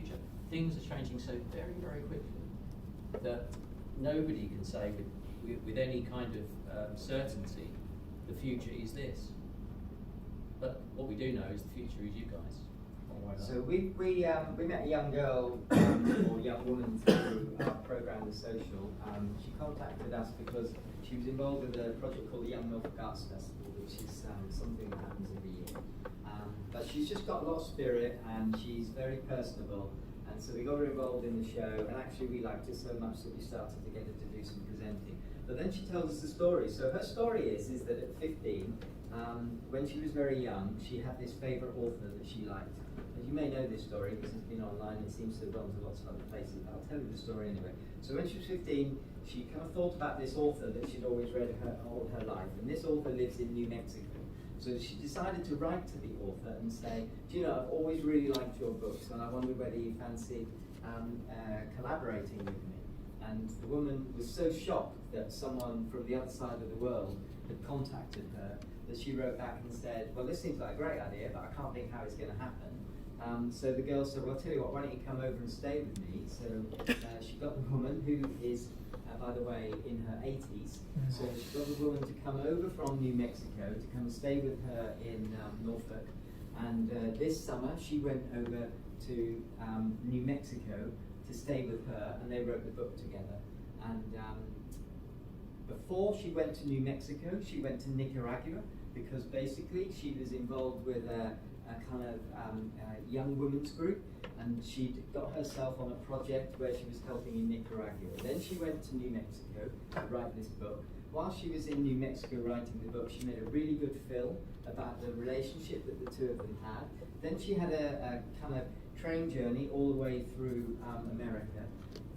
future. Things are changing so very, very quickly that nobody can say with any kind of certainty the future is this. But what we do know is the future is you guys. So we met a young girl or young woman through our program, The Social. She contacted us because she was involved with a project called the Young Norfolk Arts Festival, which is something that happens every year. But she's just got a lot of spirit and she's very personable. And so we got her involved in the show, and actually we liked it so much that we started to get her to do some presenting. But then she tells us the story. So her story is that at 15, when she was very young, she had this favourite author that she liked. And you may know this story because it's been online, it seems to have gone to lots of other places, but I'll tell you the story anyway. So when she was 15, she kind of thought about this author that she'd always read all her life, and this author lives in New Mexico. So she decided to write to the author and say, do you know, I've always really liked your books, and I wondered whether you fancy collaborating with me. And the woman was so shocked that someone from the other side of the world had contacted her that she wrote back and said, well, this seems like a great idea, but I can't think how it's going to happen. So the girl said, well, I'll tell you what, why don't you come over and stay with me? So she got the woman, who is, by the way, in her 80s. So she got the woman to come over from New Mexico to come and stay with her in Norfolk. And this summer, she went over to New Mexico to stay with her, and they wrote the book together. And before she went to New Mexico, she went to Nicaragua, because basically she was involved with a kind of young women's group, and she'd got herself on a project where she was helping in Nicaragua. Then she went to New Mexico to write this book. While she was in New Mexico writing the book, she made a really good film about the relationship that the two of them had. Then she had a kind of train journey all the way through America.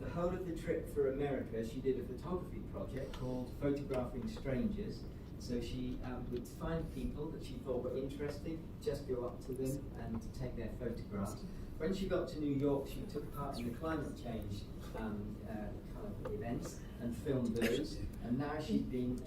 The whole of the trip for America, she did a photography project called Photographing Strangers. So she would find people that she thought were interesting, just go up to them and take their photographs. When she got to New York, she took part in the climate change kind of events and filmed those. And now she's been,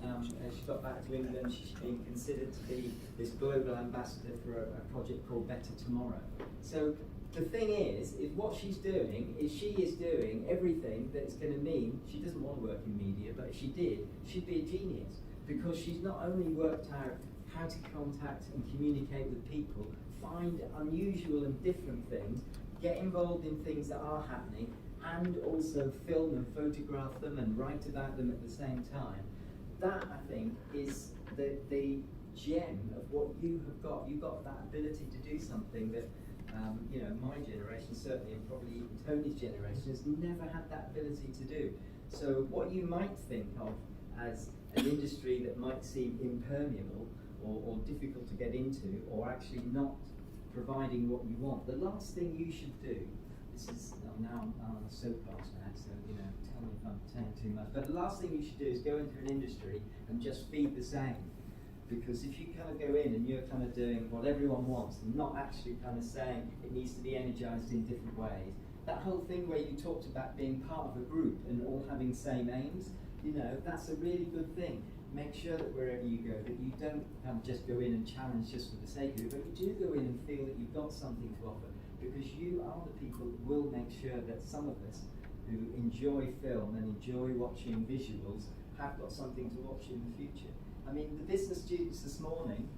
as she got back to England, she's been considered to be this global ambassador for a project called Better Tomorrow. So the thing is what she's doing is she is doing everything that's going to mean she doesn't want to work in media, but if she did, she'd be a genius. Because she's not only worked out how to contact and communicate with people, find unusual and different things, get involved in things that are happening, and also film and photograph them and write about them at the same time. That, I think, is the gem of what you have got. You've got that ability to do something that you know, my generation certainly, and probably even Tony's generation, has never had that ability to do. So what you might think of as an industry that might seem impermeable or difficult to get into, or actually not providing what you want, the last thing you should do, this is, now I'm on a soapbox now, so you know, tell me if I'm saying too much, but the last thing you should do is go into an industry and just feed the same. Because if you kind of go in and you're kind of doing what everyone wants and not actually kind of saying it needs to be energized in different ways, that whole thing where you talked about being part of a group and all having same aims, you know, that's a really good thing. Make sure that wherever you go, that you don't just go in and challenge just for the sake of it, but you do go in and feel that you've got something to offer, because you are the people that will make sure that some of us who enjoy film and enjoy watching visuals have got something to watch in the future. I mean, the business students this morning,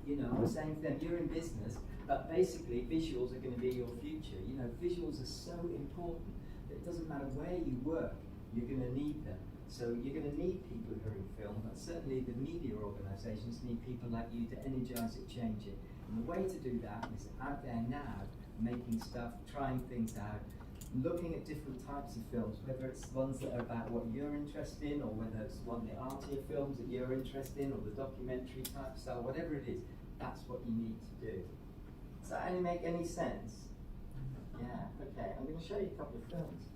you know, I'm saying to them, you're in business, but basically visuals are going to be your future. You know, visuals are so important that it doesn't matter where you work, you're going to need them. So you're going to need people who are in film, but certainly the media organisations need people like you to energise it, change it. And the way to do that is out there now, making stuff, trying things out, looking at different types of films, whether it's ones that are about what you're interested in, or whether it's one of the artier films that you're interested in, or the documentary type style, whatever it is, that's what you need to do. Does that make any sense? Yeah, okay, I'm going to show you a couple of films.